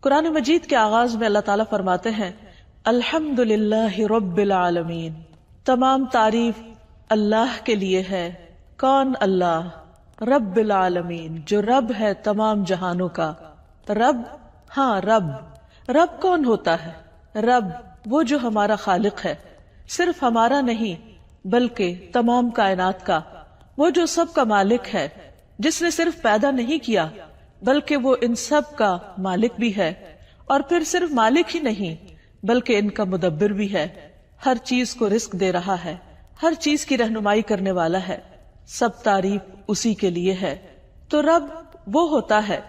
قرآن مجید کے آغاز میں اللہ تعالیٰ فرماتے ہیں الحمدللہ رب العالمین، تمام تعریف اللہ کے لیے ہے۔ کون؟ اللہ، رب العالمین، جو رب ہے تمام جہانوں کا۔ رب، ہاں رب کون ہوتا ہے؟ رب وہ جو ہمارا خالق ہے، صرف ہمارا نہیں بلکہ تمام کائنات کا، وہ جو سب کا مالک ہے، جس نے صرف پیدا نہیں کیا بلکہ وہ ان سب کا مالک بھی ہے، اور پھر صرف مالک ہی نہیں بلکہ ان کا مدبر بھی ہے، ہر چیز کو رزق دے رہا ہے، ہر چیز کی رہنمائی کرنے والا ہے، سب تعریف اسی کے لیے ہے۔ تو رب وہ ہوتا ہے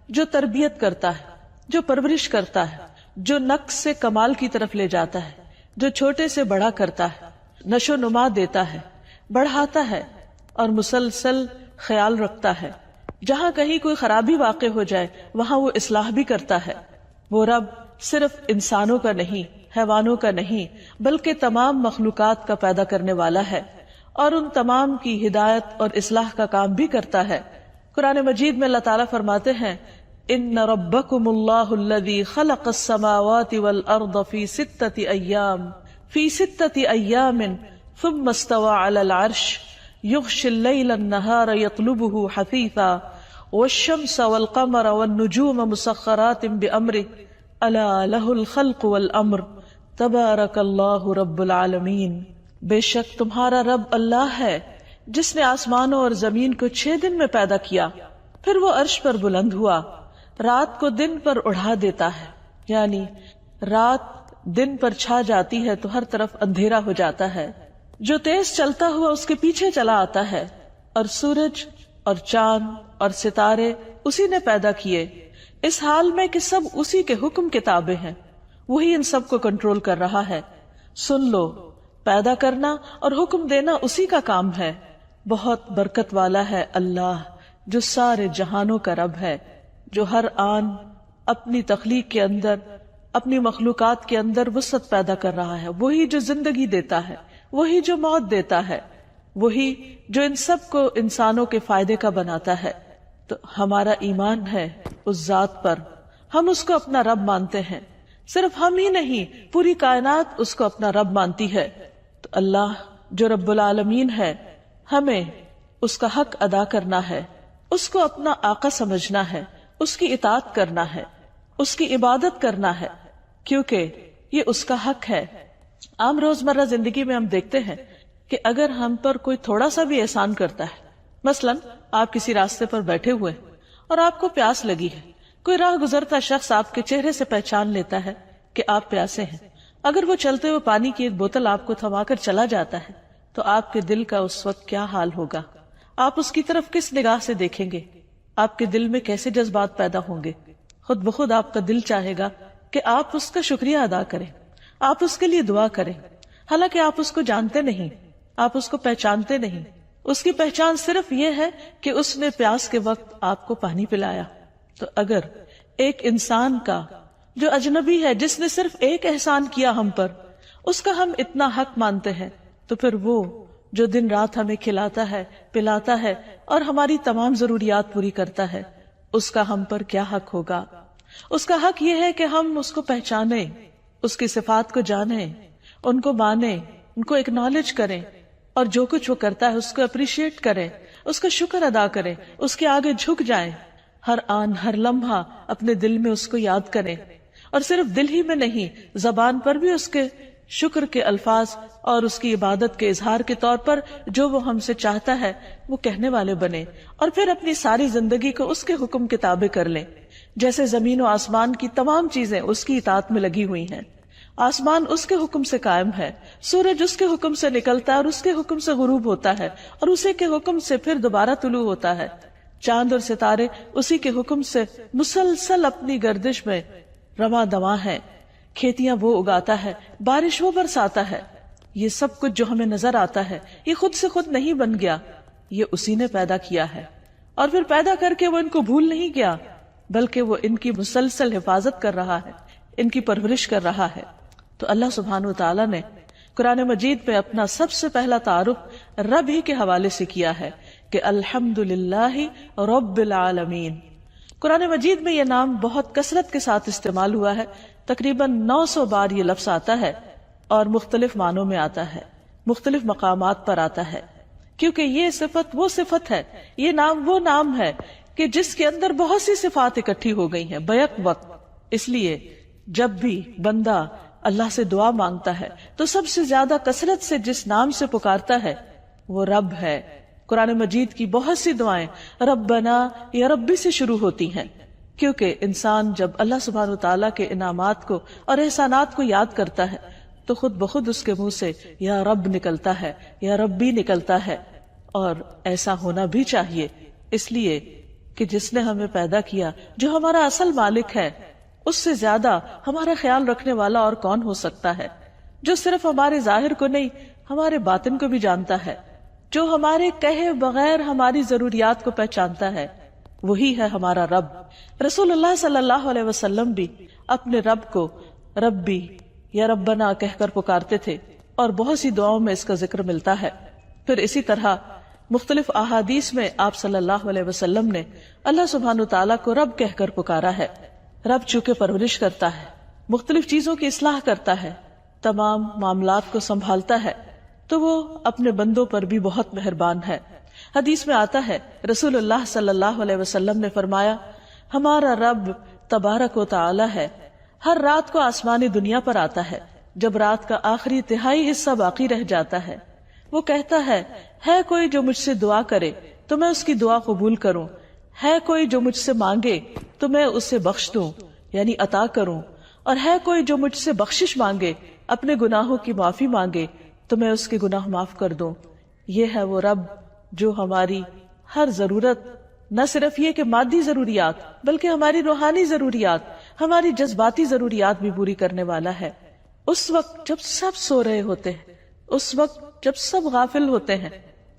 جو تربیت کرتا ہے، جو پرورش کرتا ہے، جو نقص سے کمال کی طرف لے جاتا ہے، جو چھوٹے سے بڑا کرتا ہے، نشو نما دیتا ہے، بڑھاتا ہے اور مسلسل خیال رکھتا ہے۔ جہاں کہیں کوئی خرابی واقع ہو جائے وہاں وہ اصلاح بھی کرتا ہے۔ وہ رب صرف انسانوں کا نہیں، حیوانوں کا نہیں، بلکہ تمام مخلوقات کا پیدا کرنے والا ہے، اور ان تمام کی ہدایت اور اصلاح کا کام بھی کرتا ہے۔ قرآن مجید میں اللہ تعالیٰ فرماتے ہیں ان ربکم اللہ الذی خلق السماوات والارض فی ستۃ ایام ثم استوى علی العرش یغشی اللیل النہار یطلبہ حثیثا والشمس والقمر والنجوم مسخرات بأمرہ الا لہ الخلق والامر تبارک اللہ رب العالمین۔ بے شک تمہارا رب اللہ ہے جس نے آسمانوں اور زمین کو 6 دن میں پیدا کیا، پھر وہ عرش پر بلند ہوا، رات کو دن پر اڑا دیتا ہے، یعنی رات دن پر چھا جاتی ہے تو ہر طرف اندھیرا ہو جاتا ہے، جو تیز چلتا ہوا اس کے پیچھے چلا آتا ہے، اور سورج اور چاند اور ستارے اسی نے پیدا کیے، اس حال میں کہ سب اسی کے حکم کے تابع ہیں، وہی ان سب کو کنٹرول کر رہا ہے۔ سن لو، پیدا کرنا اور حکم دینا اسی کا کام ہے، بہت برکت والا ہے اللہ جو سارے جہانوں کا رب ہے، جو ہر آن اپنی تخلیق کے اندر، اپنی مخلوقات کے اندر وسعت پیدا کر رہا ہے، وہی جو زندگی دیتا ہے، وہی جو موت دیتا ہے، وہی جو ان سب کو انسانوں کے فائدے کا بناتا ہے۔ تو ہمارا ایمان ہے اس ذات پر، ہم اس کو اپنا رب مانتے ہیں، صرف ہم ہی نہیں پوری کائنات اس کو اپنا رب مانتی ہے۔ تو اللہ جو رب العالمین ہے، ہمیں اس کا حق ادا کرنا ہے، اس کو اپنا آقا سمجھنا ہے، اس کی اطاعت کرنا ہے، اس کی عبادت کرنا ہے، کیونکہ یہ اس کا حق ہے۔ عام روزمرہ زندگی میں ہم دیکھتے ہیں کہ اگر ہم پر کوئی تھوڑا سا بھی احسان کرتا ہے، مثلا آپ کسی راستے پر بیٹھے ہوئے اور آپ کو پیاس لگی ہے، کوئی راہ گزرتا شخص آپ کے چہرے سے پہچان لیتا ہے کہ آپ پیاسے ہیں، اگر وہ چلتے ہوئے پانی کی ایک بوتل آپ کو تھما کر چلا جاتا ہے تو آپ کے دل کا اس وقت کیا حال ہوگا؟ آپ اس کی طرف کس نگاہ سے دیکھیں گے؟ آپ کے دل میں کیسے جذبات پیدا ہوں گے؟ خود بخود آپ کا دل چاہے گا کہ آپ اس کا شکریہ ادا کریں، آپ اس کے لیے دعا کریں، حالانکہ آپ اس کو جانتے نہیں، آپ اس کو پہچانتے نہیں، اس کی پہچان صرف یہ ہے کہ اس نے پیاس کے وقت آپ کو پانی پلایا۔ تو اگر ایک انسان کا جو اجنبی ہے، جس نے صرف ایک احسان کیا ہم پر، اس کا ہم اتنا حق مانتے ہیں، تو پھر وہ جو دن رات ہمیں کھلاتا ہے، پلاتا ہے اور ہماری تمام ضروریات پوری کرتا ہے، اس کا ہم پر کیا حق ہوگا؟ اس کا حق یہ ہے کہ ہم اس کو پہچانیں، اس کی صفات کو جانیں، ان کو مانیں، ان کو اکنالج کریں، اور جو کچھ وہ کرتا ہے اس کو اپریشیٹ کریں، اس کا شکر ادا کریں، اس کے آگے جھک جائیں، ہر آن ہر لمحہ اپنے دل میں اس کو یاد کریں، اور صرف دل ہی میں نہیں، زبان پر بھی اس کے شکر کے الفاظ اور اس کی عبادت کے اظہار کے طور پر جو وہ ہم سے چاہتا ہے وہ کہنے والے بنے، اور پھر اپنی ساری زندگی کو اس کے حکم کے تابع کر لیں۔ جیسے زمین و آسمان کی تمام چیزیں اس کی اطاعت میں لگی ہوئی ہیں، آسمان اس کے حکم سے قائم ہے، سورج اس کے حکم سے نکلتا ہے اور اس کے حکم سے غروب ہوتا ہے، اور اسی کے حکم سے پھر دوبارہ طلوع ہوتا ہے، چاند اور ستارے اسی کے حکم سے مسلسل اپنی گردش میں رواں دواں ہیں، کھیتیاں وہ اگاتا ہے، بارش وہ برساتا ہے، یہ سب کچھ جو ہمیں نظر آتا ہے یہ خود سے خود نہیں بن گیا، یہ اسی نے پیدا کیا ہے، اور پھر پیدا کر کے وہ ان کو بھول نہیں گیا بلکہ وہ ان کی مسلسل حفاظت کر رہا ہے، ان کی پرورش کر رہا ہے۔ تو اللہ سبحانہ وتعالی نے قرآن مجید میں اپنا سب سے پہلا تعارف رب ہی کے حوالے سے کیا ہے کہ الحمدللہ رب العالمین، قرآن مجید میں یہ نام بہت کثرت کے ساتھ استعمال ہوا ہے، تقریباً 900 بار یہ لفظ آتا ہے اور مختلف معنوں میں آتا ہے، مختلف مقامات پر آتا ہے، کیونکہ یہ صفت وہ صفت ہے، یہ نام وہ نام ہے کہ جس کے اندر بہت سی صفات اکٹھی ہو گئی ہیں بیک وقت۔ اس لیے جب بھی بندہ اللہ سے دعا مانگتا ہے تو سب سے زیادہ کثرت سے جس نام سے پکارتا ہے وہ رب ہے۔ قرآن مجید کی بہت سی دعائیں ربنا یا ربی سے شروع ہوتی ہیں، کیونکہ انسان جب اللہ سبحانہ وتعالیٰ کے انعامات کو اور احسانات کو یاد کرتا ہے تو خود بخود اس کے منہ سے یا رب نکلتا ہے، یا ربی نکلتا ہے، اور ایسا ہونا بھی چاہیے، اس لیے کہ جس نے ہمیں پیدا کیا، جو ہمارا اصل مالک ہے، اس سے زیادہ ہمارا خیال رکھنے والا اور کون ہو سکتا ہے، جو صرف ہمارے ظاہر کو نہیں ہمارے باطن کو بھی جانتا ہے، جو ہمارے کہے بغیر ہماری ضروریات کو پہچانتا ہے، وہی ہے ہمارا رب۔ رسول اللہ صلی اللہ علیہ وسلم بھی اپنے رب کو ربی یا ربنا کہہ کر پکارتے تھے، اور بہت سی دعاؤں میں اس کا ذکر ملتا ہے۔ پھر اسی طرح مختلف احادیث میں آپ صلی اللہ علیہ وسلم نے اللہ سبحانہ تعالیٰ کو رب کہہ کر پکارا ہے۔ رب چونکہ پرورش کرتا ہے، مختلف چیزوں کی اصلاح کرتا ہے، تمام معاملات کو سنبھالتا ہے، تو وہ اپنے بندوں پر بھی بہت مہربان ہے۔ حدیث میں آتا ہے رسول اللہ صلی اللہ علیہ وسلم نے فرمایا، ہمارا رب تبارک و تعالی ہے، ہر رات کو آسمانی دنیا پر آتا ہے، جب رات کا آخری تہائی حصہ باقی رہ جاتا ہے وہ کہتا ہے کوئی جو مجھ سے دعا کرے تو میں اس کی دعا قبول کروں، ہے کوئی جو مجھ سے مانگے تو میں اسے بخش دوں یعنی عطا کروں، اور ہے کوئی جو مجھ سے بخشش مانگے، اپنے گناہوں کی معافی مانگے تو میں اس کے گناہ معاف کر دوں۔ یہ ہے وہ رب جو ہماری ہر ضرورت، نہ صرف یہ کہ مادی ضروریات بلکہ ہماری روحانی ضروریات، ہماری جذباتی ضروریات بھی پوری کرنے والا ہے۔ اس وقت جب سب سو رہے ہوتے ہیں، اس وقت جب سب غافل ہوتے ہیں،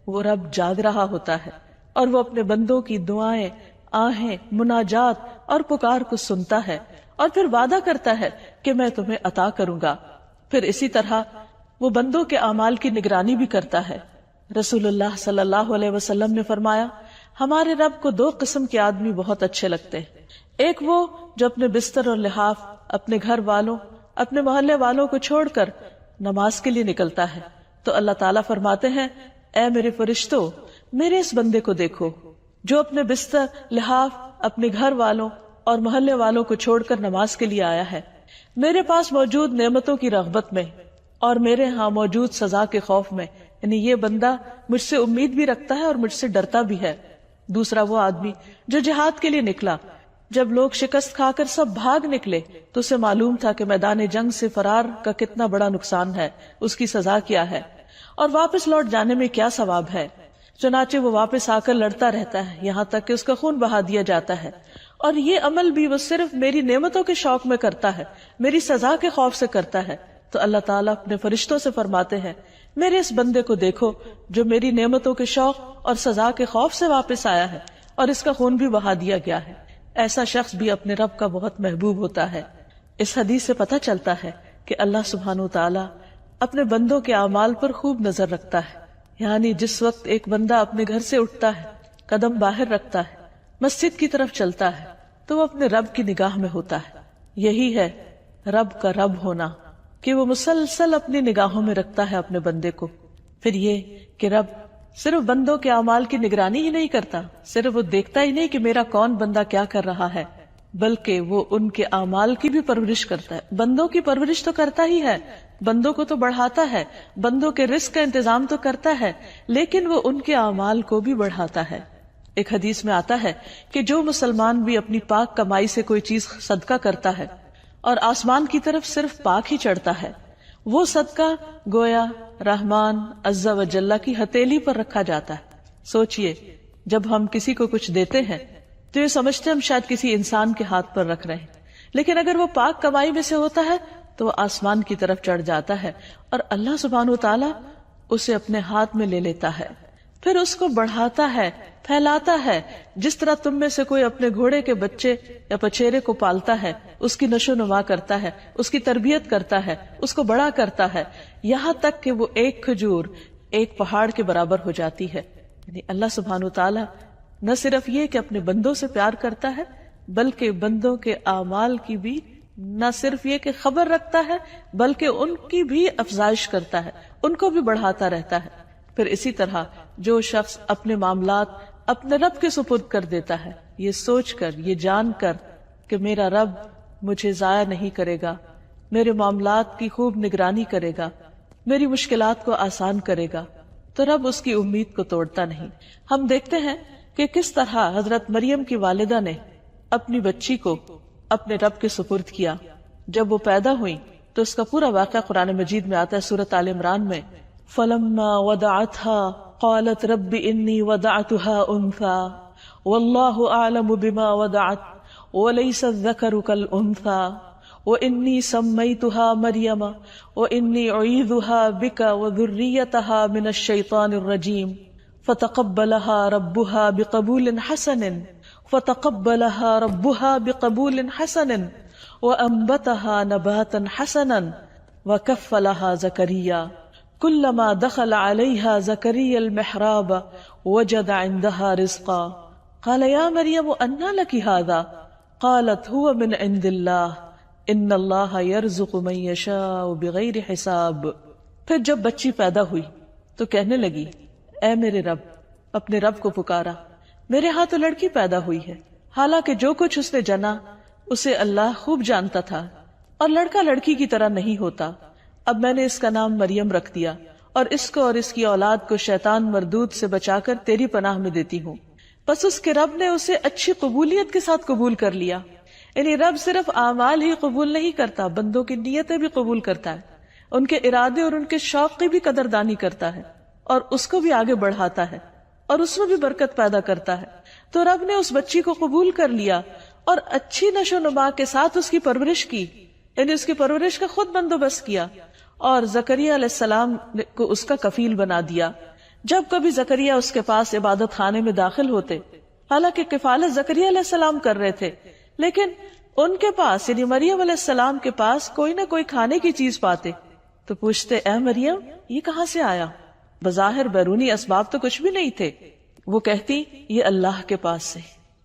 وہ رب جاگ رہا ہوتا ہے اور وہ اپنے بندوں کی دعائیں، آہیں، مناجات اور پکار کو سنتا ہے، اور پھر وعدہ کرتا ہے کہ میں تمہیں عطا کروں گا۔ پھر اسی طرح وہ بندوں کے اعمال کی نگرانی بھی کرتا ہے۔ رسول اللہ صلی اللہ علیہ وسلم نے فرمایا، ہمارے رب کو 2 قسم کے آدمی بہت اچھے لگتے ہیں، ایک وہ جو اپنے بستر اور لحاف، اپنے گھر والوں، اپنے محلے والوں کو چھوڑ کر نماز کے لیے نکلتا ہے، تو اللہ تعالیٰ فرماتے ہیں، اے میرے فرشتوں، میرے اس بندے کو دیکھو جو اپنے بستر، لحاف، اپنے گھر والوں اور محلے والوں کو چھوڑ کر نماز کے لیے آیا ہے، میرے پاس موجود نعمتوں کی رغبت میں اور میرے ہاں موجود سزا کے خوف میں، یعنی یہ بندہ مجھ سے امید بھی رکھتا ہے اور مجھ سے ڈرتا بھی ہے۔ دوسرا وہ آدمی جو جہاد کے لیے نکلا، جب لوگ شکست کھا کر سب بھاگ نکلے تو اسے معلوم تھا کہ میدان جنگ سے فرار کا کتنا بڑا نقصان ہے، اس کی سزا کیا ہے اور واپس لوٹ جانے میں کیا ثواب ہے، چنانچہ وہ واپس آ کر لڑتا رہتا ہے یہاں تک کہ اس کا خون بہا دیا جاتا ہے، اور یہ عمل بھی وہ صرف میری نعمتوں کے شوق میں کرتا ہے، میری سزا کے خوف سے کرتا ہے۔ تو اللہ تعالیٰ اپنے فرشتوں سے فرماتے ہیں، میرے اس بندے کو دیکھو جو میری نعمتوں کے شوق اور سزا کے خوف سے واپس آیا ہے اور اس کا خون بھی بہا دیا گیا ہے۔ ایسا شخص بھی اپنے رب کا بہت محبوب ہوتا ہے۔ اس حدیث سے پتہ چلتا ہے کہ اللہ سبحانہ وتعالی اپنے بندوں کے اعمال پر خوب نظر رکھتا ہے، یعنی جس وقت ایک بندہ اپنے گھر سے اٹھتا ہے، قدم باہر رکھتا ہے، مسجد کی طرف چلتا ہے، تو وہ اپنے رب کی نگاہ میں ہوتا ہے۔ یہی ہے رب کا رب ہونا، کہ وہ مسلسل اپنی نگاہوں میں رکھتا ہے اپنے بندے کو۔ پھر یہ کہ رب صرف بندوں کے اعمال کی نگرانی ہی نہیں کرتا، صرف وہ دیکھتا ہی نہیں کہ میرا کون بندہ کیا کر رہا ہے، بلکہ وہ ان کے اعمال کی بھی پرورش کرتا ہے۔ بندوں کی پرورش تو کرتا ہی ہے، بندوں کو تو بڑھاتا ہے، بندوں کے رزق کا انتظام تو کرتا ہے، لیکن وہ ان کے اعمال کو بھی بڑھاتا ہے۔ ایک حدیث میں آتا ہے کہ جو مسلمان بھی اپنی پاک کمائی سے کوئی چیز صدقہ کرتا ہے اور آسمان کی طرف صرف پاک ہی چڑھتا ہے، وہ صدقہ گویا رحمان عز و جل کی ہتھیلی پر رکھا جاتا ہے۔ سوچئے، جب ہم کسی کو کچھ دیتے ہیں تو یہ سمجھتے ہم شاید کسی انسان کے ہاتھ پر رکھ رہے ہیں، لیکن اگر وہ پاک کمائی میں سے ہوتا ہے تو وہ آسمان کی طرف چڑھ جاتا ہے اور اللہ سبحانہ وتعالی اسے اپنے ہاتھ میں لے لیتا ہے، پھر اس کو بڑھاتا ہے، پھیلاتا ہے۔ جس طرح تم میں سے کوئی اپنے گھوڑے کے بچے یا پچیرے کو پالتا ہے، اس کی نشو نما کرتا ہے، اس کی تربیت کرتا ہے، اس کو بڑا کرتا ہے، یہاں تک کہ وہ ایک کھجور ایک پہاڑ کے برابر ہو جاتی ہے۔ یعنی اللہ سبحانہ وتعالی نہ صرف یہ کہ اپنے بندوں سے پیار کرتا ہے، بلکہ بندوں کے اعمال کی بھی نہ صرف یہ کہ خبر رکھتا ہے بلکہ ان کی بھی افزائش کرتا ہے، ان کو بھی بڑھاتا رہتا ہے۔ پھر اسی طرح جو شخص اپنے معاملات اپنے رب کے سپرد کر دیتا ہے، یہ سوچ کر، یہ جان کر کہ میرا رب مجھے ضائع نہیں کرے گا، میرے معاملات کی خوب نگرانی کرے گا، میری مشکلات کو آسان کرے گا، تو رب اس کی امید کو توڑتا نہیں۔ ہم دیکھتے ہیں کہ کس طرح حضرت مریم کی والدہ نے اپنی بچی کو اپنے رب کے سپرد کیا۔ جب وہ پیدا ہوئی تو اس کا پورا واقعہ قرآن مجید میں آتا ہے، سورۃ آل عمران میں، فَلَمَّا وَضَعَتْهَا قَالَتْ رَبِّ إِنِّي وَضَعْتُهَا أُنثَىٰ وَاللَّهُ أَعْلَمُ بِمَا وَضَعَتْ وَلَيْسَ الذَّكَرُ كَالْأُنثَىٰ وَإِنِّي سَمَّيْتُهَا مَرْيَمَ وَإِنِّي أُعِيذُهَا بِكَ وَذُرِّيَّتَهَا مِنَ الشَّيْطَانِ الرَّجِيمِ فَتَقَبَّلَهَا رَبُّهَا بِقَبُولٍ حَسَنٍ وَأَنبَتَهَا نَبَاتًا حَسَنًا وَكَفَّلَهَا زَكَرِيَّا كُلَّمَا دَخَلَ عَلَيْهَا زَكَرِيَّا الْمِحْرَابَ وَجَدَ عِندَهَا رِزْقًا قَالَ يَا مَرْيَمُ أَنَّىٰ لَكِ هَٰذَا قالت هو من عند اللہ ان اللہ یرزق من یشاء بغیر حساب۔ پھر جب بچی پیدا ہوئی تو کہنے لگی، اے میرے رب، اپنے رب کو پکارا، میرے ہاں تو لڑکی پیدا ہوئی ہے، حالانکہ جو کچھ اس نے جنا اسے اللہ خوب جانتا تھا، اور لڑکا لڑکی کی طرح نہیں ہوتا۔ اب میں نے اس کا نام مریم رکھ دیا، اور اس کو اور اس کی اولاد کو شیطان مردود سے بچا کر تیری پناہ میں دیتی ہوں۔ بس اس کے رب نے اسے اچھی قبولیت کے ساتھ قبول کر لیا۔ یعنی رب صرف اعمال ہی قبول نہیں کرتا، بندوں کی نیتیں بھی قبول کرتا ہے، ان کے ارادے اور ان کے شوق کی بھی قدردانی کرتا ہے، اور اس کو بھی آگے بڑھاتا ہے، اور اس میں بھی برکت پیدا کرتا ہے۔ تو رب نے اس بچی کو قبول کر لیا اور اچھی نشو نما کے ساتھ اس کی پرورش کی، یعنی اس کی پرورش کا خود بندوبست کیا، اور زکریا علیہ السلام کو اس کا کفیل بنا دیا۔ جب کبھی زکریا اس کے پاس عبادت خانے میں داخل ہوتے، حالانکہ کفالت زکریا علیہ السلام کر رہے تھے، لیکن ان کے پاس یعنی مریم علیہ السلام کے پاس کوئی نہ کوئی کھانے کی چیز پاتے تو پوچھتے، اے مریم یہ کہاں سے آیا؟ بظاہر بیرونی اسباب تو کچھ بھی نہیں تھے۔ وہ کہتی، یہ اللہ کے پاس سے،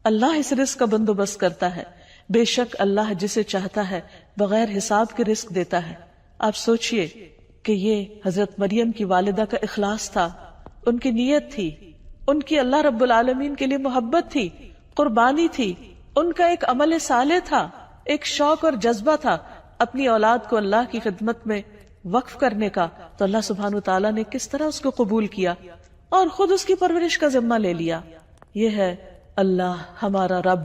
اللہ اس رزق کا بندوبست کرتا ہے، بے شک اللہ جسے چاہتا ہے بغیر حساب کے رزق دیتا ہے۔ آپ سوچئے کہ یہ حضرت مریم کی والدہ کا اخلاص تھا، ان کی نیت تھی، ان کی اللہ رب العالمین کے لیے محبت تھی، قربانی تھی، ان کا ایک عمل صالح تھا، ایک شوق اور جذبہ تھا اپنی اولاد کو اللہ کی خدمت میں وقف کرنے کا۔ تو اللہ سبحانہ وتعالیٰ نے کس طرح اس کو قبول کیا اور خود اس کی پرورش کا ذمہ لے لیا۔ یہ ہے اللہ ہمارا رب۔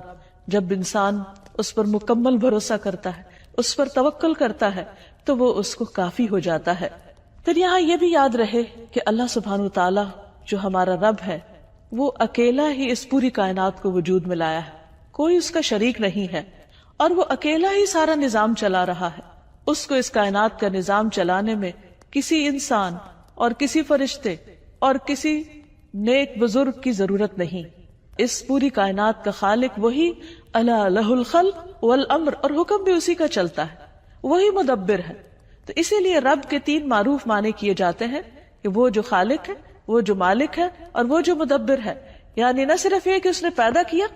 جب انسان اس پر مکمل بھروسہ کرتا ہے، اس پر توکل کرتا ہے، تو وہ اس کو کافی ہو جاتا ہے۔ پھر یہاں یہ بھی یاد رہے کہ اللہ سبحانہ وتعالیٰ جو ہمارا رب ہے، وہ اکیلا ہی اس پوری کائنات کو وجود میں لایا ہے، کوئی اس کا شریک نہیں ہے، اور وہ اکیلا ہی سارا نظام چلا رہا ہے۔ اس کو اس کائنات کا نظام چلانے میں کسی انسان اور کسی فرشتے اور کسی نیک بزرگ کی ضرورت نہیں۔ اس پوری کائنات کا خالق وہی، الا لہ الخلق والامر، اور حکم بھی اسی کا چلتا ہے، وہی مدبر ہے۔ تو اسی لیے رب کے 3 معروف معنی کیے جاتے ہیں کہ وہ جو خالق ہے، وہ جو مالک ہے، اور وہ جو مدبر ہے۔ یعنی نہ صرف یہ کہ اس نے پیدا کیا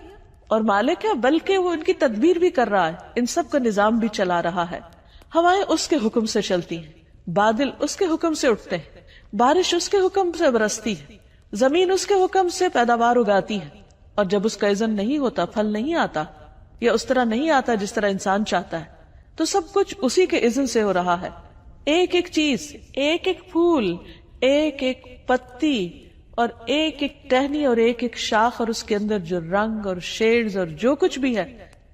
اور مالک ہے، بلکہ وہ ان کی تدبیر بھی کر رہا ہے، ان سب کا نظام بھی چلا رہا ہے۔ ہوائیں اس کے حکم سے چلتی ہیں، بادل اس کے حکم سے اٹھتے ہیں، بارش اس کے حکم سے برستی ہے، زمین اس کے حکم سے پیداوار اگاتی ہے، اور جب اس کا اذن نہیں ہوتا، پھل نہیں آتا، یا اس طرح نہیں آتا جس طرح انسان چاہتا ہے، تو سب کچھ اسی کے اذن سے ہو رہا ہے۔ ایک ایک چیز، ایک ایک پھول، ایک ایک پتی، اور ایک ایک ٹہنی اور ایک ایک شاخ، اور اس کے اندر جو رنگ اور شیڈز اور جو کچھ بھی ہے،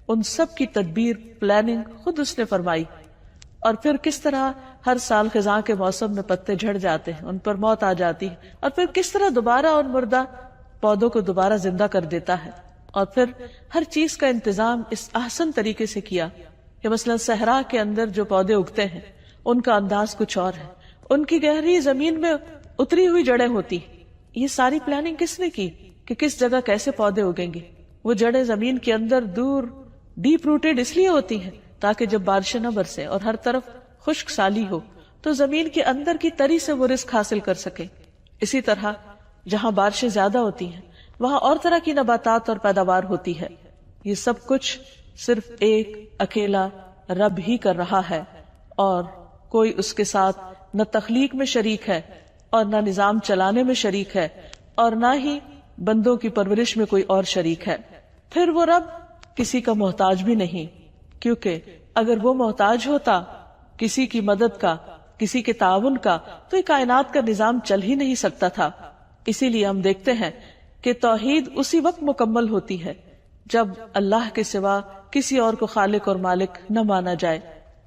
ان سب کی تدبیر، پلاننگ خود اس نے فرمائی۔ اور پھر کس طرح ہر سال خزاں کے موسم میں پتے جھڑ جاتے ہیں، ان پر موت آ جاتی ہے، اور پھر کس طرح دوبارہ ان مردہ پودوں کو دوبارہ زندہ کر دیتا ہے، اور پھر ہر چیز کا انتظام اس احسن طریقے سے کیا کہ مثلا صحرا کے اندر جو پودے اگتے ہیں ان کا انداز کچھ اور ہے، ان کی گہری زمین میں اتری ہوئی جڑیں ہوتی۔ یہ ساری پلاننگ کس نے کی کہ کس جگہ کیسے پودے اگیں گے؟ وہ جڑیں زمین کے اندر دور ڈیپ روٹیڈ اس لیے ہوتی ہیں تاکہ جب بارشیں نہ برسے اور ہر طرف خشک سالی ہو تو زمین کے اندر کی تری سے وہ رزق حاصل کر سکے۔ اسی طرح جہاں بارشیں زیادہ ہوتی ہیں وہاں اور طرح کی نباتات اور پیداوار ہوتی ہے۔ یہ سب کچھ صرف ایک اکیلا رب ہی کر رہا ہے، اور کوئی اس کے ساتھ نہ تخلیق میں شریک ہے اور نہ نظام چلانے میں شریک ہے، اور نہ ہی بندوں کی پرورش میں کوئی اور شریک ہے۔ پھر وہ رب کسی کا محتاج بھی نہیں، کیونکہ اگر وہ محتاج ہوتا کسی کی مدد کا، کسی کے تعاون کا، تو یہ کائنات کا نظام چل ہی نہیں سکتا تھا۔ اسی لیے ہم دیکھتے ہیں کہ توحید اسی وقت مکمل ہوتی ہے جب اللہ کے سوا کسی اور کو خالق اور مالک نہ مانا جائے۔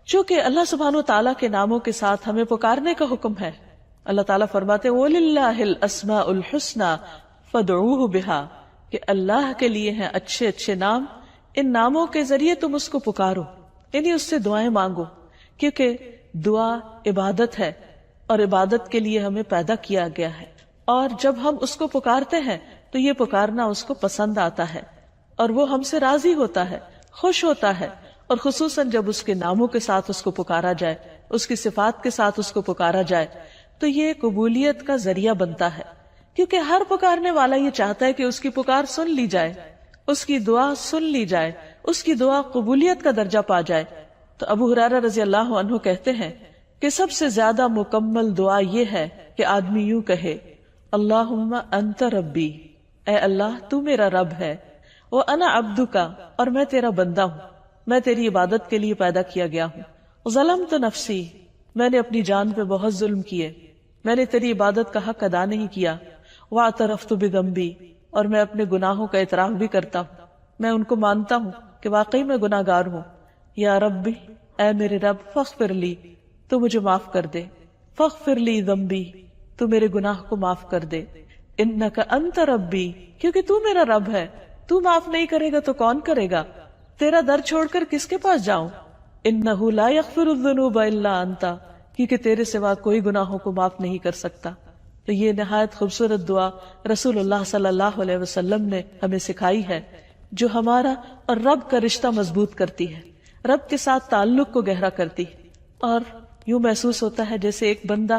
چونکہ اللہ سبحانہ وتعالیٰ کے ناموں کے ساتھ ہمیں پکارنے کا حکم ہے۔ اللہ تعالیٰ فرماتے ہیں وَلِلَّهِ الْأَسْمَاءُ الْحُسْنَى فَادْعُوهُ بِهَا، کہ اللہ کے لیے ہیں اچھے اچھے نام، ان ناموں کے ذریعے تم اس کو پکارو، یعنی اس سے دعائیں مانگو، کیونکہ دعا عبادت ہے اور عبادت کے لیے ہمیں پیدا کیا گیا ہے، اور جب ہم اس کو پکارتے ہیں تو یہ پکارنا اس کو پسند آتا ہے اور وہ ہم سے راضی ہوتا ہے، خوش ہوتا ہے، اور خصوصاً جب اس کے ناموں کے ساتھ اس کو پکارا جائے، اس کی صفات کے ساتھ اس کو پکارا جائے تو یہ قبولیت کا ذریعہ بنتا ہے، کیونکہ ہر پکارنے والا یہ چاہتا ہے کہ اس کی پکار سن لی جائے، اس کی دعا سن لی جائے، اس کی دعا قبولیت کا درجہ پا جائے۔ تو ابو ہریرہ رضی اللہ عنہ کہتے ہیں کہ سب سے زیادہ مکمل دعا یہ ہے کہ آدمی یوں کہے اللہم انت ربی، اے اللہ تو میرا رب ہے، وَأَنَا عَبْدُكَ، اور میں تیرا بندہ ہوں، میں تیری عبادت کے لیے پیدا کیا گیا ہوں، ظلمت نفسی، میں نے اپنی جان پہ بہت ظلم کیے، میں نے تیری عبادت کا حق ادا نہیں کیا، وَاعْتَرَفْتُ بِذَنْبِي، اور میں اپنے گناہوں کا اعتراف بھی کرتا ہوں، میں ان کو مانتا ہوں کہ واقعی میں گناہ گار ہوں، یا ربی، اے میرے رب، فاغفر لی، تو مجھے معاف کر دے، فاغفر لی ذنبی، تو میرے گناہ کو معاف کر دے، انک انت ربی، کیونکہ تو میرا رب ہے، تو معاف نہیں کرے گا تو کون کرے گا، تیرا در چھوڑ کر کس کے پاس جاؤں، انہ لا یغفر الذنوب الا انت، کیونکہ تیرے سوا کوئی گناہوں کو معاف نہیں کر سکتا۔ تو یہ نہایت خوبصورت دعا رسول اللہ صلی اللہ علیہ وسلم نے ہمیں سکھائی ہے، جو ہمارا اور رب کا رشتہ مضبوط کرتی ہے، رب کے ساتھ تعلق کو گہرا کرتی ہے، اور یوں محسوس ہوتا ہے جیسے ایک بندہ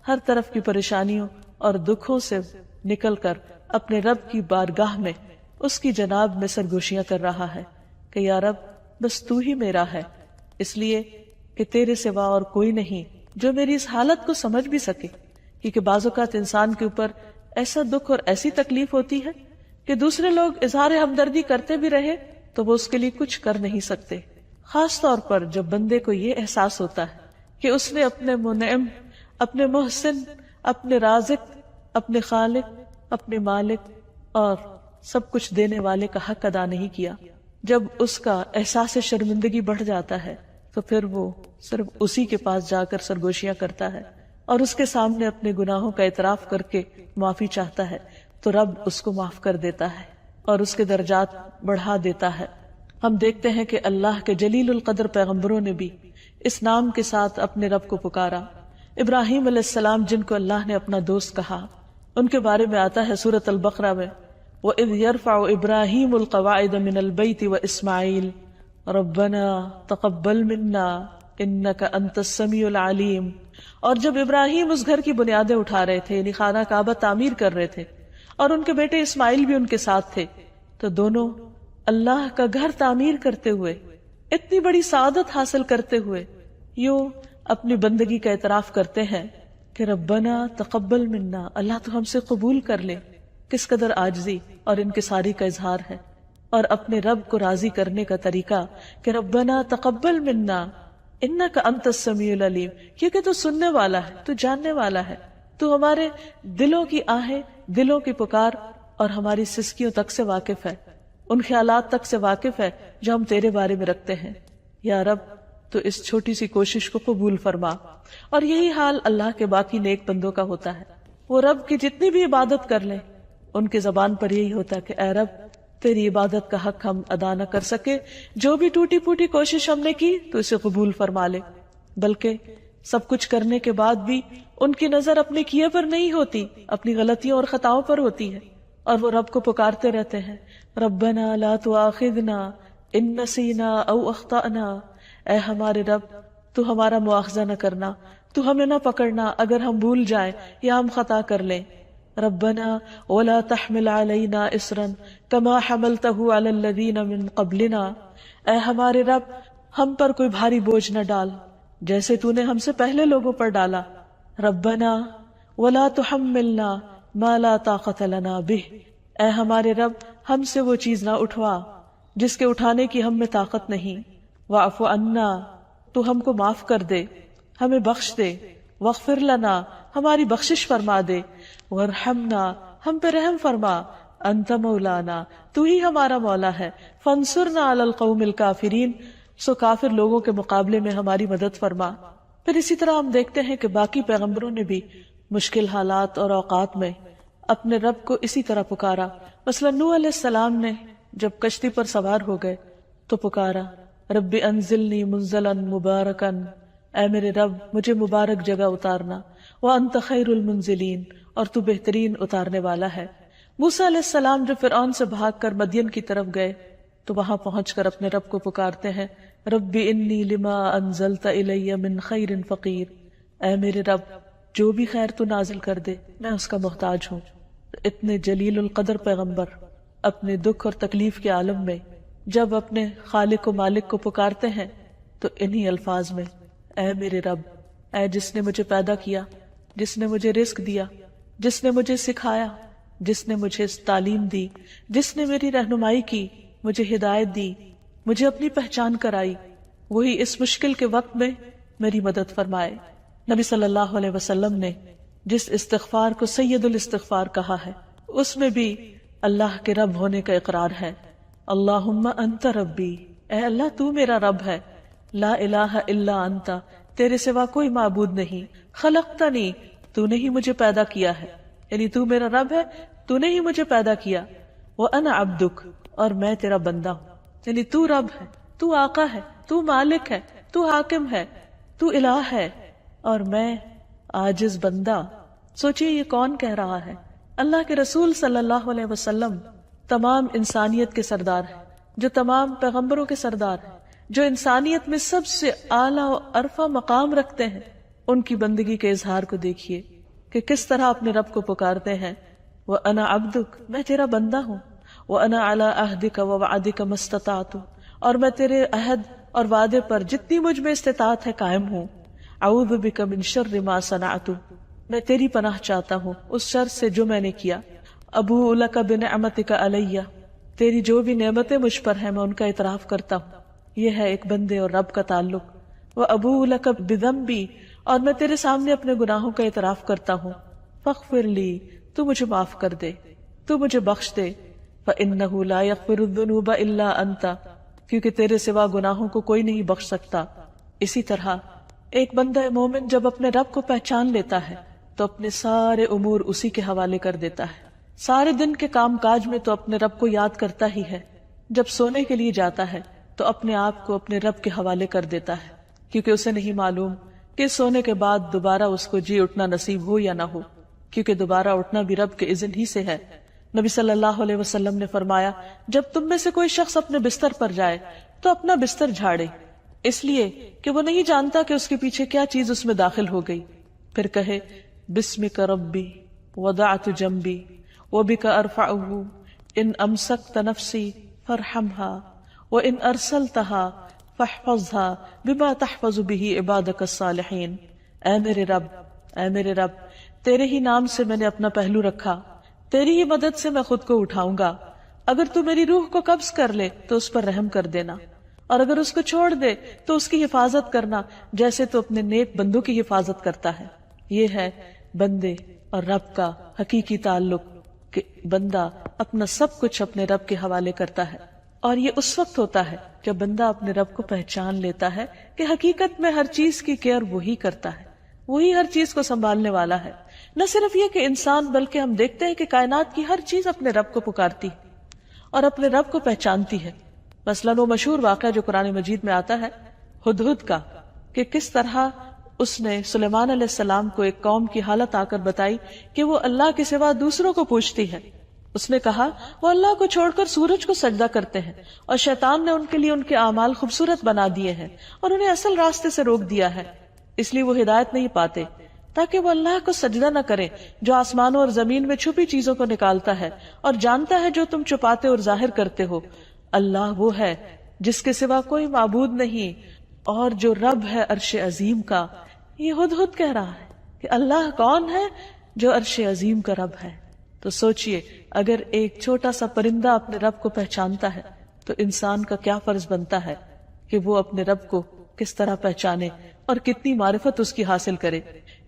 ہر طرف کی پریشانیوں اور دکھوں سے نکل کر اپنے رب کی بارگاہ میں اس کی جناب میں سرگوشیاں کر رہا ہے کہ یا رب بس تو ہی میرا ہے، اس لیے کہ تیرے سوا اور کوئی نہیں جو میری اس حالت کو سمجھ بھی سکے، کیونکہ بعض اوقات انسان کے اوپر ایسا دکھ اور ایسی تکلیف ہوتی ہے کہ دوسرے لوگ اظہار ہمدردی کرتے بھی رہے تو وہ اس کے لیے کچھ کر نہیں سکتے، خاص طور پر جب بندے کو یہ احساس ہوتا ہے کہ اس نے اپنے منعم، اپنے محسن، اپنے رازق، اپنے خالق، اپنے مالک اور سب کچھ دینے والے کا حق ادا نہیں کیا۔ جب اس کا احساس شرمندگی بڑھ جاتا ہے تو پھر وہ صرف اسی کے پاس جا کر سرگوشیاں کرتا ہے اور اس کے سامنے اپنے گناہوں کا اعتراف کر کے معافی چاہتا ہے، تو رب اس کو معاف کر دیتا ہے اور اس کے درجات بڑھا دیتا ہے۔ ہم دیکھتے ہیں کہ اللہ کے جلیل القدر پیغمبروں نے بھی اس نام کے ساتھ اپنے رب کو پکارا۔ ابراہیم علیہ السلام، جن کو اللہ نے اپنا دوست کہا، ان کے بارے میں آتا ہے سورۃ البقرہ میں وَإِذْ يَرْفَعُ إِبْرَاهِيمُ الْقَوَاعِدَ مِنَ الْبَيْتِ وَإِسْمَاعِيلُ رَبَّنَا تَقَبَّلْ مِنَّا إِنَّكَ أَنْتَ السَّمِيعُ الْعَلِيمُ، اور جب ابراہیم اس گھر کی بنیادیں اٹھا رہے تھے، یعنی خانہ کعبہ تعمیر کر رہے تھے، اور ان کے بیٹے اسماعیل بھی ان کے ساتھ تھے، تو دونوں اللہ کا گھر تعمیر کرتے ہوئے، اتنی بڑی سعادت حاصل کرتے ہوئے یوں اپنی بندگی کا اعتراف کرتے ہیں کہ ربنا تقبل منا، اللہ تو ہم سے قبول کر لے۔ کس قدر عاجزی اور انکساری کا اظہار ہے، اور اپنے رب کو راضی کرنے کا طریقہ کہ ربنا تقبل منا انک انت السمیع العلیم، کیونکہ تو سننے والا ہے، تو جاننے والا ہے، تو ہمارے دلوں کی آہیں، دلوں کی پکار اور ہماری سسکیوں تک سے واقف ہے، ان خیالات تک سے واقف ہے جو ہم تیرے بارے میں رکھتے ہیں۔ یا رب تو اس چھوٹی سی کوشش کو قبول فرما۔ اور یہی حال اللہ کے باقی نیک بندوں کا ہوتا ہے، وہ رب کی جتنی بھی عبادت کر لیں ان کی زبان پر یہی ہوتا ہے کہ اے رب تیری عبادت کا حق ہم ادا نہ کر سکے، جو بھی ٹوٹی پھوٹی کوشش ہم نے کی تو اسے قبول فرما لے۔ بلکہ سب کچھ کرنے کے بعد بھی ان کی نظر اپنے کیے پر نہیں ہوتی، اپنی غلطیوں اور خطاؤں پر ہوتی ہے، اور وہ رب کو پکارتے رہتے ہیں ربنا لا تؤاخذنا ان نسینا او اخطأنا، اے ہمارے رب تو ہمارا مواخذہ نہ کرنا، تو ہمیں نہ پکڑنا اگر ہم بھول جائیں یا ہم خطا کر لیں۔ ربنا ولا تحمل علينا اصرا كما حملته على الذين من قبلنا، اے ہمارے رب ہم پر کوئی بھاری بوجھ نہ ڈال جیسے تو نے ہم سے پہلے لوگوں پر ڈالا. ربنا ولا تحملنا ما لا طاقت لنا به، اے ہمارے رب ہم سے وہ چیز نہ اٹھوا جس کے اٹھانے کی ہم میں طاقت نہیں. واعف عنا، تو ہم کو معاف کر دے، ہمیں بخش دے. واغفر لنا، ہماری بخشش فرما دے. وارحمنا، ہم پہ رحم فرما. انت مولانا، تو ہی ہمارا مولا ہے. فانصرنا علی القوم الکافرین، سو کافر لوگوں کے مقابلے میں ہماری مدد فرما. پھر اسی طرح ہم دیکھتے ہیں کہ باقی پیغمبروں نے بھی مشکل حالات اور اوقات میں اپنے رب کو اسی طرح پکارا. مثلا نوح علیہ السلام نے جب کشتی پر سوار ہو گئے تو پکارا رب انزلنی منزلا مبارکا، اے میرے رب مجھے مبارک جگہ اتارنا. وانت خیر المنزلین، اور تو بہترین اتارنے والا ہے. موسیٰ علیہ السلام جب فرعون سے بھاگ کر مدین کی طرف گئے تو وہاں پہنچ کر اپنے رب کو پکارتے ہیں رب انی لما انزلت الی من خیر فقیر، اے میرے رب جو بھی خیر تو نازل کر دے میں اس کا محتاج ہوں. اتنے جلیل القدر پیغمبر اپنے دکھ اور تکلیف کے عالم میں جب اپنے خالق و مالک کو پکارتے ہیں تو انہی الفاظ میں اے میرے رب، اے جس نے مجھے پیدا کیا، جس نے مجھے رزق دیا، جس نے مجھے سکھایا، جس نے مجھے تعلیم دی، جس نے میری رہنمائی کی، مجھے ہدایت دی، مجھے اپنی پہچان کرائی، وہی اس مشکل کے وقت میں میری مدد فرمائے. نبی صلی اللہ علیہ وسلم نے جس استغفار کو سید الاستغفار کہا ہے اس میں بھی اللہ کے رب ہونے کا اقرار ہے. اللہم انت ربی، اے اللہ تو میرا رب ہے. لا الہ الا انت، تیرے سوا کوئی معبود نہیں. خلقتنی، تو نے ہی مجھے پیدا کیا ہے، یعنی تو میرا رب ہے، تو نے ہی مجھے پیدا کیا. وانا عبدک، اور میں تیرا بندہ ہوں، یعنی تو رب ہے، تو آقا ہے، تو مالک ہے، تو حاکم ہے، تو الہ ہے، اور میں عاجز بندہ. سوچئے یہ کون کہہ رہا ہے؟ اللہ کے رسول صلی اللہ علیہ وسلم تمام انسانیت کے سردار ہیں، جو تمام پیغمبروں کے سردار ہیں، جو انسانیت میں سب سے اعلیٰ و عرفہ مقام رکھتے ہیں. ان کی بندگی کے اظہار کو دیکھیے کہ کس طرح اپنے رب کو پکارتے ہیں. وَأَنَا عَبْدُكَ، میں تیرا بندہ ہوں. وَأَنَا عَلَىٰ عَهْدِكَ وَوَعْدِكَ مَا اسْتَطَعْتُ، اور میں تیرے عہد اور وعدے پر جتنی مجھ میں استطاعت ہے قائم ہوں. اعوذ بک من شر ما صنعت، میں تیری پناہ چاہتا ہوں اس شر سے جو میں نے کیا. ابوء لک بنعمتک علی، تیری جو بھی نعمتیں مجھ پر ہیں میں ان کا اعتراف کرتا ہوں. یہ ہے ایک بندے اور رب کا تعلق. وابوء لک بذنبی، اور میں تیرے سامنے اپنے گناہوں کا اعتراف کرتا ہوں. فاغفر لی، تو مجھے معاف کر دے، تو مجھے بخش دے. فانہ لا یغفر الذنوب الا انت، کیونکہ تیرے سوا گناہوں کو کوئی نہیں بخش سکتا. اسی طرح ایک بندہ مومن جب اپنے رب کو پہچان لیتا ہے تو اپنے سارے امور اسی کے حوالے کر دیتا ہے. سارے دن کے کام کاج میں تو اپنے رب کو یاد کرتا ہی ہے. جب سونے کے لیے جاتا ہے تو اپنے آپ کو اپنے رب کے حوالے کر دیتا ہے، کیونکہ اسے نہیں معلوم کہ سونے کے بعد دوبارہ اس کو جی اٹھنا نصیب ہو یا نہ ہو، کیونکہ دوبارہ اٹھنا بھی رب کے اذن ہی سے ہے. نبی صلی اللہ علیہ وسلم نے فرمایا جب تم میں سے کوئی شخص اپنے بستر پر جائے تو اپنا بستر جھاڑے، اس لیے کہ وہ نہیں جانتا کہ اس کے پیچھے کیا چیز اس میں داخل ہو گئی. پھر کہے بسمک ربی وضعت جنبی وبک ارفعہ ان امسکت نفسی فارحمها وان ارسلتها فاحفظها بما تحفظ به عبادك الصالحین. اے میرے رب، اے میرے رب، تیرے ہی نام سے میں نے اپنا پہلو رکھا، تیری ہی مدد سے میں خود کو اٹھاؤں گا. اگر تو میری روح کو قبض کر لے تو اس پر رحم کر دینا، اور اگر اس کو چھوڑ دے تو اس کی حفاظت کرنا جیسے تو اپنے نیک بندوں کی حفاظت کرتا ہے. یہ ہے بندے اور رب کا حقیقی تعلق کہ بندہ اپنا سب کچھ اپنے رب کے حوالے کرتا ہے. اور یہ اس وقت ہوتا ہے جب بندہ اپنے رب کو پہچان لیتا ہے کہ حقیقت میں ہر چیز کی کیئر وہی کرتا ہے، وہی ہر چیز کو سنبھالنے والا ہے. نہ صرف یہ کہ انسان بلکہ ہم دیکھتے ہیں کہ کائنات کی ہر چیز اپنے رب کو پکارتی اور اپنے رب کو پہچانتی ہے. مثلاً وہ مشہور واقعہ جو قرآن مجید میں آتا ہے ہدہد کا، کہ کس طرح اس نے سلیمان علیہ السلام کو ایک قوم کی حالت آ کر بتائی کہ وہ اللہ کے سوا دوسروں کو پوچھتی ہے. اس نے کہا وہ اللہ کو چھوڑ کر سورج کو سجدہ کرتے ہیں، اور شیطان نے ان کے لیے ان کے اعمال خوبصورت بنا دیے ہیں اور انہیں اصل راستے سے روک دیا ہے، اس لیے وہ ہدایت نہیں پاتے. تاکہ وہ اللہ کو سجدہ نہ کرے جو آسمانوں اور زمین میں چھپی چیزوں کو نکالتا ہے اور جانتا ہے جو تم چھپاتے اور ظاہر کرتے ہو. اللہ وہ ہے جس کے سوا کوئی معبود نہیں اور جو رب ہے عرش عظیم کا. یہ ہدہد کہہ رہا ہے کہ اللہ کون ہے جو عرش عظیم کا رب ہے. تو سوچئے اگر ایک چھوٹا سا پرندہ اپنے رب کو پہچانتا ہے تو انسان کا کیا فرض بنتا ہے کہ وہ اپنے رب کو کس طرح پہچانے اور کتنی معرفت اس کی حاصل کرے.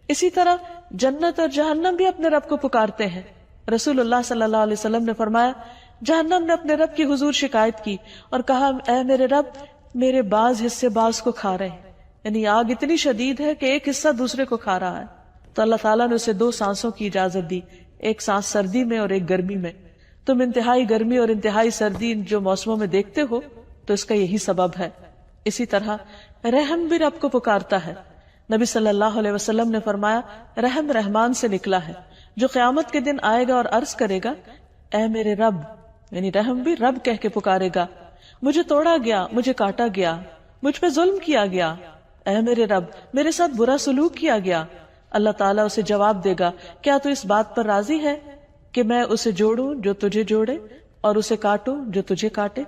اسی طرح جنت اور جہنم بھی اپنے رب کو پکارتے ہیں. رسول اللہ صلی اللہ علیہ وسلم نے فرمایا جہنم نے اپنے رب کی حضور شکایت کی اور کہا اے میرے رب میرے بعض حصے بعض کو کھا رہے ہیں. یعنی آگ اتنی شدید ہے کہ ایک حصہ دوسرے کو کھا رہا ہے. تو اللہ تعالیٰ نے اسے 2 سانسوں کی اجازت دی, ایک سانس سردی میں اور ایک گرمی میں. تم انتہائی گرمی اور انتہائی سردی جو موسموں میں دیکھتے ہو تو اس کا یہی سبب ہے. اسی طرح رحم بھی رب کو پکارتا ہے. نبی صلی اللہ علیہ وسلم نے فرمایا رحم رحمان سے نکلا ہے جو قیامت کے دن آئے گا اور عرض کرے گا اے میرے رب, یعنی رحم بھی رب کہہ کے پکارے گا, مجھے توڑا گیا, مجھے کاٹا گیا, مجھ پہ ظلم کیا گیا, اے میرے رب میرے ساتھ برا سلوک کیا گیا. اللہ تعالیٰ اسے جواب دے گا کیا تو اس بات پر راضی ہے کہ میں اسے جوڑوں جو تجھے جوڑے اور اسے کاٹوں جو تجھے کاٹے.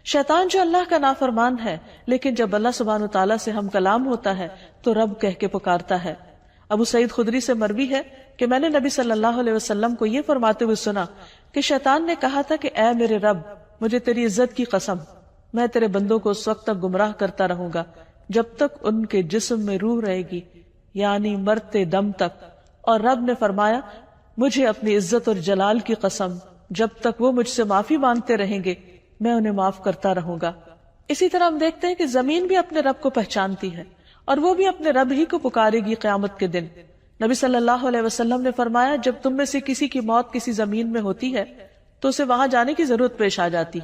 شیطان جو اللہ کا نافرمان ہے لیکن جب اللہ سبحانہ تعالیٰ سے ہم کلام ہوتا ہے تو رب کہہ کے پکارتا ہے. ابو سعید خدری سے مروی ہے کہ میں نے نبی صلی اللہ علیہ وسلم کو یہ فرماتے ہوئے سنا کہ شیطان نے کہا تھا کہ اے میرے رب مجھے تیری عزت کی قسم میں تیرے بندوں کو اس وقت تک گمراہ کرتا رہوں گا جب تک ان کے جسم میں روح رہے گی, یعنی مرتے دم تک. اور رب نے فرمایا مجھے اپنی عزت اور جلال کی قسم جب تک وہ مجھ سے معافی مانگتے رہیں گے میں انہیں معاف کرتا رہوں گا. اسی طرح ہم دیکھتے ہیں کہ زمین بھی اپنے رب کو پہچانتی ہے اور وہ بھی اپنے رب ہی کو پکارے گی قیامت کے دن. نبی صلی اللہ علیہ وسلم نے فرمایا جب تم میں سے کسی کی موت کسی زمین میں ہوتی ہے تو اسے وہاں جانے کی ضرورت پیش آ جاتی,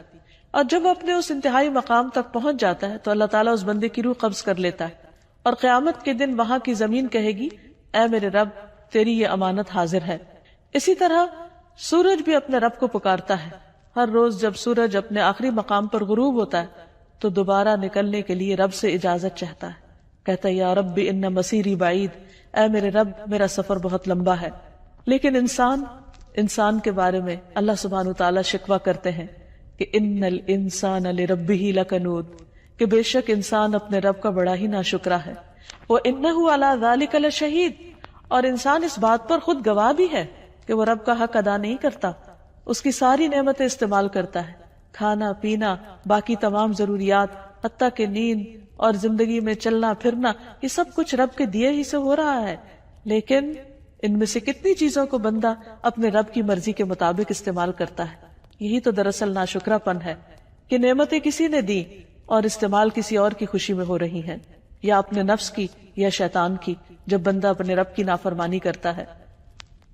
اور جب وہ اپنے اس انتہائی مقام تک پہنچ جاتا ہے تو اللہ تعالیٰ اس بندے کی روح قبض کر لیتا ہے اور قیامت کے دن وہاں کی زمین کہے گی اے میرے رب تیری یہ امانت حاضر ہے. اسی طرح سورج بھی اپنے رب کو پکارتا ہے. ہر روز جب سورج اپنے آخری مقام پر غروب ہوتا ہے تو دوبارہ نکلنے کے لیے رب سے اجازت چاہتا ہے, کہتا ہے یا رب ان مسیری بعید, اے میرے رب میرا سفر بہت لمبا ہے. لیکن انسان کے بارے میں اللہ سبحانہ تعالیٰ شکوہ کرتے ہیں کہ ان الانسان لربہ لکنود, کہ بے شک انسان اپنے رب کا بڑا ہی ناشکرا ہے. وَإِنَّهُ عَلَى ذَلِكَ لَشَهِيدٌ, اور انسان اس بات پر خود گواہ بھی ہے کہ وہ رب کا حق ادا نہیں کرتا, اس کی ساری نعمتیں استعمال کرتا ہے, کھانا پینا باقی تمام ضروریات حتیٰ کہ نیند اور زندگی میں چلنا پھرنا یہ سب کچھ رب کے دیے ہی سے ہو رہا ہے. لیکن ان میں سے کتنی چیزوں کو بندہ اپنے رب کی مرضی کے مطابق استعمال کرتا ہے. یہی تو دراصل ناشکرا پن ہے کہ نعمتیں کسی نے دی اور استعمال کسی اور کی خوشی میں ہو رہی ہیں, یا اپنے نفس کی یا شیطان کی, جب بندہ اپنے رب کی نافرمانی کرتا ہے.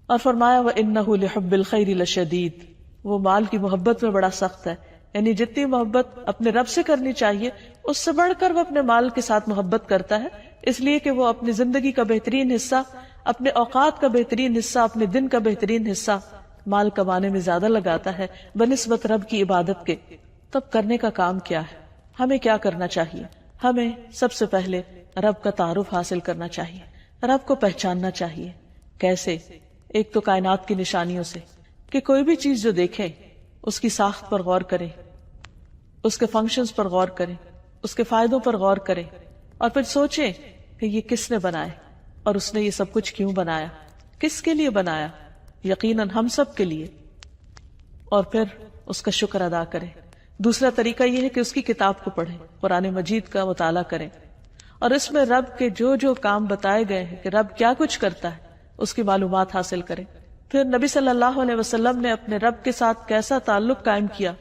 اور فرمایا وَإِنَّهُ لِحُبِّ الْخَيْرِ لَشَدِيدٌ, وہ مال کی محبت میں بڑا سخت ہے. یعنی جتنی محبت اپنے رب سے کرنی چاہیے اس سے بڑھ کر وہ اپنے مال کے ساتھ محبت کرتا ہے, اس لیے کہ وہ اپنی زندگی کا بہترین حصہ, اپنے اوقات کا بہترین حصہ, اپنے دن کا بہترین حصہ مال کمانے میں زیادہ لگاتا ہے بنسبت رب کی عبادت کے. تب کرنے کا کام کیا ہے؟ ہمیں کیا کرنا چاہیے؟ ہمیں سب سے پہلے رب کا تعارف حاصل کرنا چاہیے, رب کو پہچاننا چاہیے. کیسے؟ ایک تو کائنات کی نشانیوں سے, کہ کوئی بھی چیز جو دیکھیں اس کی ساخت پر غور کریں, اس کے فنکشنز پر غور کریں, اس کے فائدوں پر غور کریں, اور پھر سوچیں کہ یہ کس نے بنائے اور اس نے یہ سب کچھ کیوں بنایا, کس کے لیے بنایا, یقیناً ہم سب کے لیے, اور پھر اس کا شکر ادا کریں. دوسرا طریقہ یہ ہے کہ اس کی کتاب کو پڑھیں, قرآن مجید کا مطالعہ کریں, اور اس میں رب کے جو کام بتائے گئے ہیں کہ رب کیا کچھ کرتا ہے اس کی معلومات حاصل کریں. پھر نبی صلی اللہ علیہ وسلم نے اپنے رب کے ساتھ کیسا تعلق قائم کیا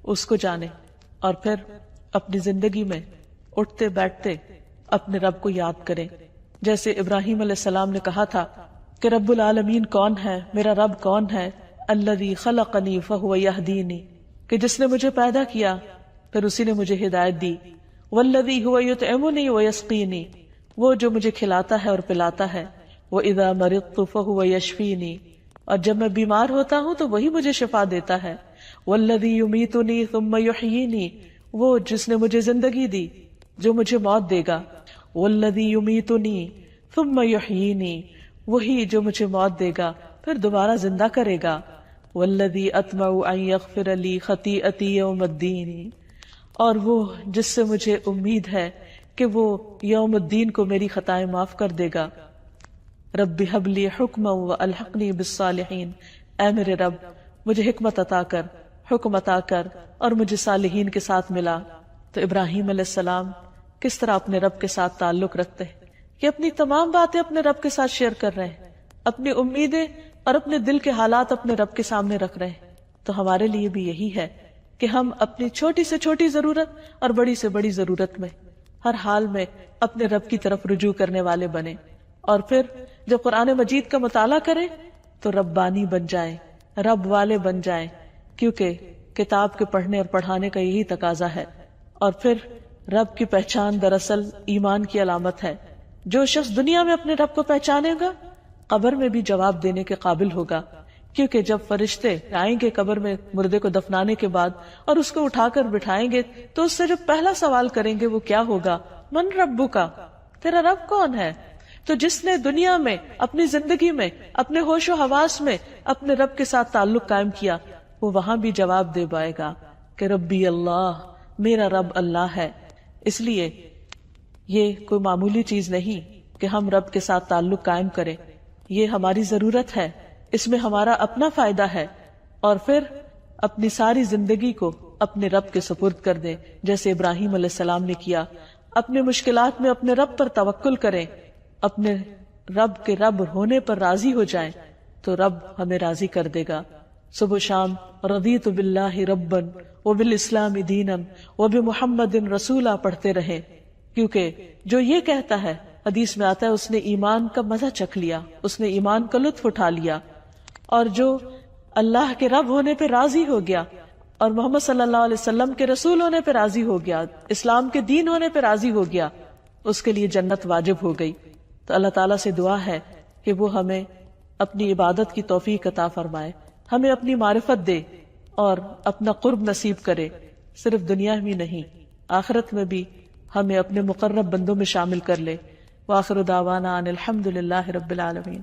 اس کو جانیں, اور پھر اپنی زندگی میں اٹھتے بیٹھتے اپنے رب کو یاد کریں. جیسے ابراہیم علیہ السلام نے کہا تھا کہ رب العالمین کون ہے, میرا رب کون ہے, الذی خلقنی فہو یہدینی, کہ جس نے مجھے پیدا کیا پھر اسی نے مجھے ہدایت دی. والذی هو یطعمنی ویسقینی, وہ جو مجھے کھلاتا ہے اور پلاتا ہے. واذا مرضت فہو یشفینی, اور جب میں بیمار ہوتا ہوں تو وہی مجھے شفا دیتا ہے. والذی یمیتنی ثم یحیینی, وہ جس نے مجھے زندگی دی جو مجھے موت دے گا. والذی یمیتنی ثم یحیینی, وہی جو مجھے موت دے گا پھر دوبارہ زندہ کرے گا. والذی اطمع ان یغفر لی خطیئتی یوم الدین، اور وہ جس سے مجھے امید ہے کہ وہ یوم الدین کو میری خطائیں معاف کر دے گا. رب ہب لی حکما والحقنی بالصالحین، اے میرے رب مجھے حکمت عطا کر، حکم عطا کر اور مجھے صالحین کے ساتھ ملا. تو ابراہیم علیہ السلام کس طرح اپنے رب کے ساتھ تعلق رکھتے ہیں کہ اپنی تمام باتیں اپنے رب کے ساتھ شیئر کر رہے ہیں، اپنی امیدیں اور اپنے دل کے حالات اپنے رب کے سامنے رکھ رہے ہیں. تو ہمارے لیے بھی یہی ہے کہ ہم اپنی چھوٹی سے چھوٹی ضرورت اور بڑی سے بڑی ضرورت میں ہر حال میں اپنے رب کی طرف رجوع کرنے والے بنیں، اور پھر جب قرآن مجید کا مطالعہ کریں تو ربانی بن جائیں، رب والے بن جائیں، کیونکہ کتاب کے پڑھنے اور پڑھانے کا یہی تقاضا ہے. اور پھر رب کی پہچان دراصل ایمان کی علامت ہے. جو شخص دنیا میں اپنے رب کو پہچانے گا قبر میں بھی جواب دینے کے قابل ہوگا، کیونکہ جب فرشتے آئیں گے قبر میں مردے کو دفنانے کے بعد اور اس کو اٹھا کر بٹھائیں گے تو اس سے جو پہلا سوال کریں گے وہ کیا ہوگا؟ من ربک، تیرا رب کون ہے؟ تو جس نے دنیا میں اپنی زندگی میں اپنے ہوش و حواس میں اپنے رب کے ساتھ تعلق قائم کیا وہ وہاں بھی جواب دے پائے گا کہ ربی اللہ، میرا رب اللہ ہے. اس لیے یہ کوئی معمولی چیز نہیں کہ ہم رب کے ساتھ تعلق قائم کریں، یہ ہماری ضرورت ہے، اس میں ہمارا اپنا فائدہ ہے. اور پھر اپنی ساری زندگی کو اپنے رب کے سپرد کر دیں جیسے ابراہیم علیہ السلام نے کیا. اپنے مشکلات میں اپنے رب پر توکل کریں، اپنے رب کے رب ہونے پر راضی ہو جائیں تو رب ہمیں راضی کر دے گا. صبح شام رضیت باللہ ربا وبالاسلام دینا وبمحمد رسولا پڑھتے رہیں، کیونکہ جو یہ کہتا ہے حدیث میں آتا ہے اس نے ایمان کا مزہ چکھ لیا، اس نے ایمان کا لطف اٹھا لیا. اور جو اللہ کے رب ہونے پہ راضی ہو گیا اور محمد صلی اللہ علیہ وسلم کے رسول ہونے پہ راضی ہو گیا، اسلام کے دین ہونے پہ راضی ہو گیا، اس کے لیے جنت واجب ہو گئی. تو اللہ تعالیٰ سے دعا ہے کہ وہ ہمیں اپنی عبادت کی توفیق عطا فرمائے، ہمیں اپنی معرفت دے اور اپنا قرب نصیب کرے، صرف دنیا میں نہیں آخرت میں بھی ہمیں اپنے مقرب بندوں میں شامل کر لے. وآخر دعوانا ان الحمد للہ رب العالمین.